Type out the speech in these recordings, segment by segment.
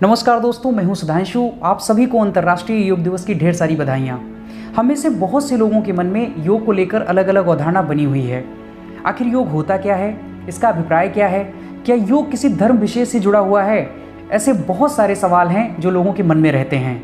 नमस्कार दोस्तों, मैं हूं सुधांशु। आप सभी को अंतर्राष्ट्रीय योग दिवस की ढेर सारी बधाइयाँ। हम में से बहुत से लोगों के मन में योग को लेकर अलग अलग अवधारणा बनी हुई है। आखिर योग होता क्या है, इसका अभिप्राय क्या है, क्या योग किसी धर्म विशेष से जुड़ा हुआ है? ऐसे बहुत सारे सवाल हैं जो लोगों के मन में रहते हैं।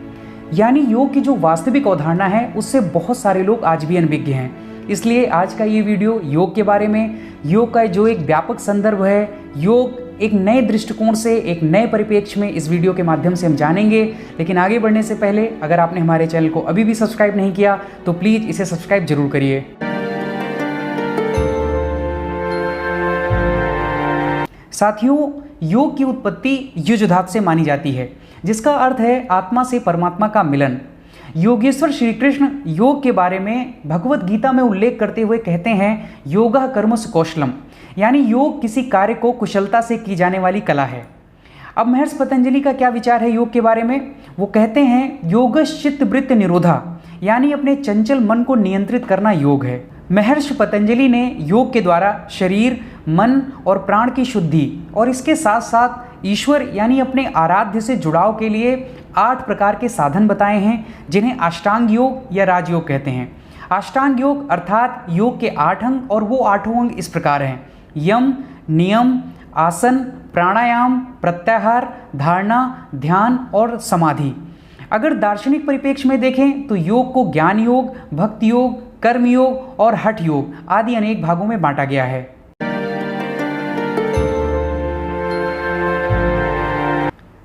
यानी योग की जो वास्तविक अवधारणा है उससे बहुत सारे लोग आज भी अनभिज्ञ हैं। इसलिए आज का ये वीडियो योग के बारे में, योग का जो एक व्यापक संदर्भ है, योग एक नए दृष्टिकोण से, एक नए परिप्रेक्ष्य में इस वीडियो के माध्यम से हम जानेंगे। लेकिन आगे बढ़ने से पहले अगर आपने हमारे चैनल को अभी भी सब्सक्राइब नहीं किया तो प्लीज़ इसे सब्सक्राइब जरूर करिए। साथियों, योग की उत्पत्ति युज धातु से मानी जाती है, जिसका अर्थ है आत्मा से परमात्मा का मिलन। योगेश्वर श्री कृष्ण योग के बारे में भगवत गीता में उल्लेख करते हुए कहते हैं, योगः कर्मसु कौशलम, यानी योग किसी कार्य को कुशलता से की जाने वाली कला है। अब महर्षि पतंजलि का क्या विचार है योग के बारे में? वो कहते हैं, योगश्चित्त वृत्ति निरोधा, यानी अपने चंचल मन को नियंत्रित करना योग है। महर्षि पतंजलि ने योग के द्वारा शरीर, मन और प्राण की शुद्धि और इसके साथ साथ ईश्वर यानी अपने आराध्य से जुड़ाव के लिए 8 प्रकार के साधन बताए हैं, जिन्हें अष्टांग योग या राजयोग कहते हैं। अष्टांग योग अर्थात योग के 8 अंग, और वो 8 अंग इस प्रकार हैं: यम, नियम, आसन, प्राणायाम, प्रत्याहार, धारणा, ध्यान और समाधि। अगर दार्शनिक परिप्रेक्ष्य में देखें तो योग को ज्ञान योग, भक्ति योग, कर्म योग और हठ योग आदि अनेक भागों में बांटा गया है।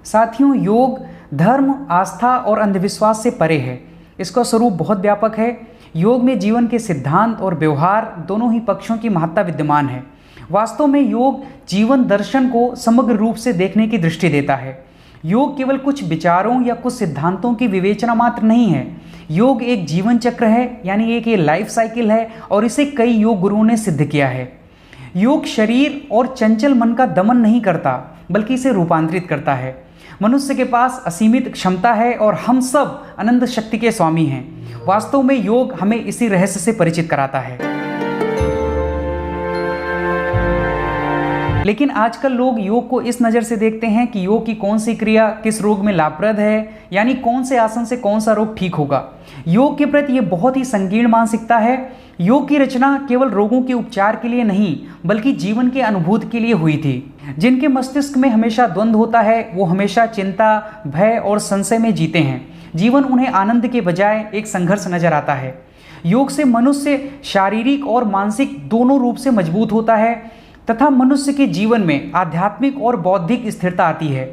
साथियों, योग धर्म, आस्था और अंधविश्वास से परे है। इसका स्वरूप बहुत व्यापक है। योग में जीवन के सिद्धांत और व्यवहार दोनों ही पक्षों की महत्ता विद्यमान है। वास्तव में योग जीवन दर्शन को समग्र रूप से देखने की दृष्टि देता है। योग केवल कुछ विचारों या कुछ सिद्धांतों की विवेचना मात्र नहीं है। योग एक जीवन चक्र है, यानी एक ये लाइफ साइकिल है, और इसे कई योग गुरुओं ने सिद्ध किया है। योग शरीर और चंचल मन का दमन नहीं करता, बल्कि इसे रूपांतरित करता है। मनुष्य के पास असीमित क्षमता है और हम सब अनंत शक्ति के स्वामी हैं। वास्तव में योग हमें इसी रहस्य से परिचित कराता है। लेकिन आजकल लोग योग को इस नज़र से देखते हैं कि योग की कौन सी क्रिया किस रोग में लाभप्रद है, यानी कौन से आसन से कौन सा रोग ठीक होगा। योग के प्रति ये बहुत ही संकीर्ण मानसिकता है। योग की रचना केवल रोगों के उपचार के लिए नहीं, बल्कि जीवन के अनुभूति के लिए हुई थी। जिनके मस्तिष्क में हमेशा द्वंद्व होता है, वो हमेशा चिंता, भय और संशय में जीते हैं। जीवन उन्हें आनंद के बजाय एक संघर्ष नजर आता है। योग से मनुष्य शारीरिक और मानसिक दोनों रूप से मजबूत होता है तथा मनुष्य के जीवन में आध्यात्मिक और बौद्धिक स्थिरता आती है।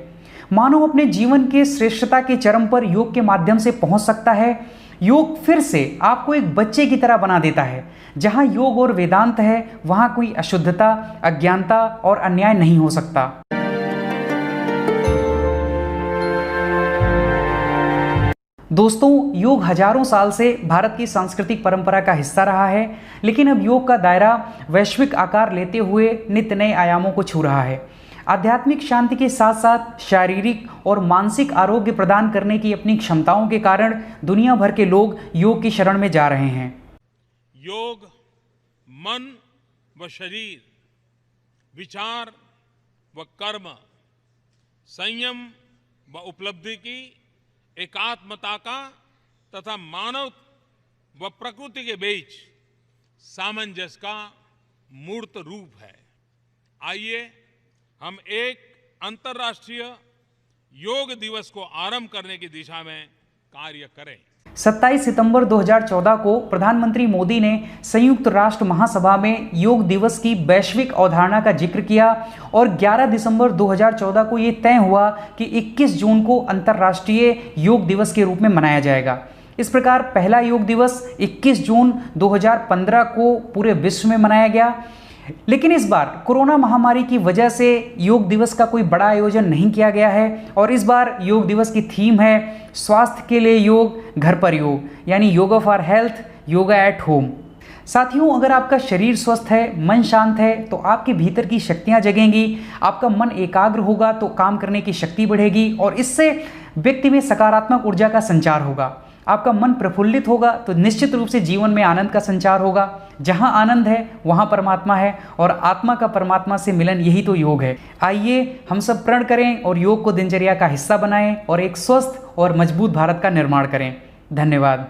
मानव अपने जीवन के श्रेष्ठता के चरम पर योग के माध्यम से पहुंच सकता है। योग फिर से आपको एक बच्चे की तरह बना देता है। जहां योग और वेदांत है, वहां कोई अशुद्धता, अज्ञानता और अन्याय नहीं हो सकता। दोस्तों, योग हजारों साल से भारत की सांस्कृतिक परंपरा का हिस्सा रहा है, लेकिन अब योग का दायरा वैश्विक आकार लेते हुए नित्य नए आयामों को छू रहा है। आध्यात्मिक शांति के साथ साथ शारीरिक और मानसिक आरोग्य प्रदान करने की अपनी क्षमताओं के कारण दुनिया भर के लोग योग की शरण में जा रहे हैं। योग मन व शरीर, विचार व कर्म, संयम व उपलब्धि की एकात्मता का तथा मानव व प्रकृति के बीच सामंजस्य का मूर्त रूप है। आइए हम एक अंतर्राष्ट्रीय योग दिवस को आरंभ करने की दिशा में कार्य करें। 27 सितंबर 2014 को प्रधानमंत्री मोदी ने संयुक्त राष्ट्र महासभा में योग दिवस की वैश्विक अवधारणा का जिक्र किया और 11 दिसंबर 2014 को ये तय हुआ कि 21 जून को अंतर्राष्ट्रीय योग दिवस के रूप में मनाया जाएगा। इस प्रकार पहला योग दिवस 21 जून 2015 को पूरे विश्व में मनाया गया। लेकिन इस बार कोरोना महामारी की वजह से योग दिवस का कोई बड़ा आयोजन नहीं किया गया है, और इस बार योग दिवस की थीम है स्वास्थ्य के लिए योग, घर पर योग, यानी yoga for health, yoga at home. साथियों, अगर आपका शरीर स्वस्थ है, मन शांत है, तो आपके भीतर की शक्तियां जगेंगी, आपका मन एकाग्र होगा तो काम करने की शक्ति बढ़ेगी और इससे व्यक्ति में सकारात्मक ऊर्जा का संचार होगा। आपका मन प्रफुल्लित होगा तो निश्चित रूप से जीवन में आनंद का संचार होगा। जहाँ आनंद है वहाँ परमात्मा है, और आत्मा का परमात्मा से मिलन यही तो योग है। आइए हम सब प्रण करें और योग को दिनचर्या का हिस्सा बनाएं और एक स्वस्थ और मजबूत भारत का निर्माण करें। धन्यवाद।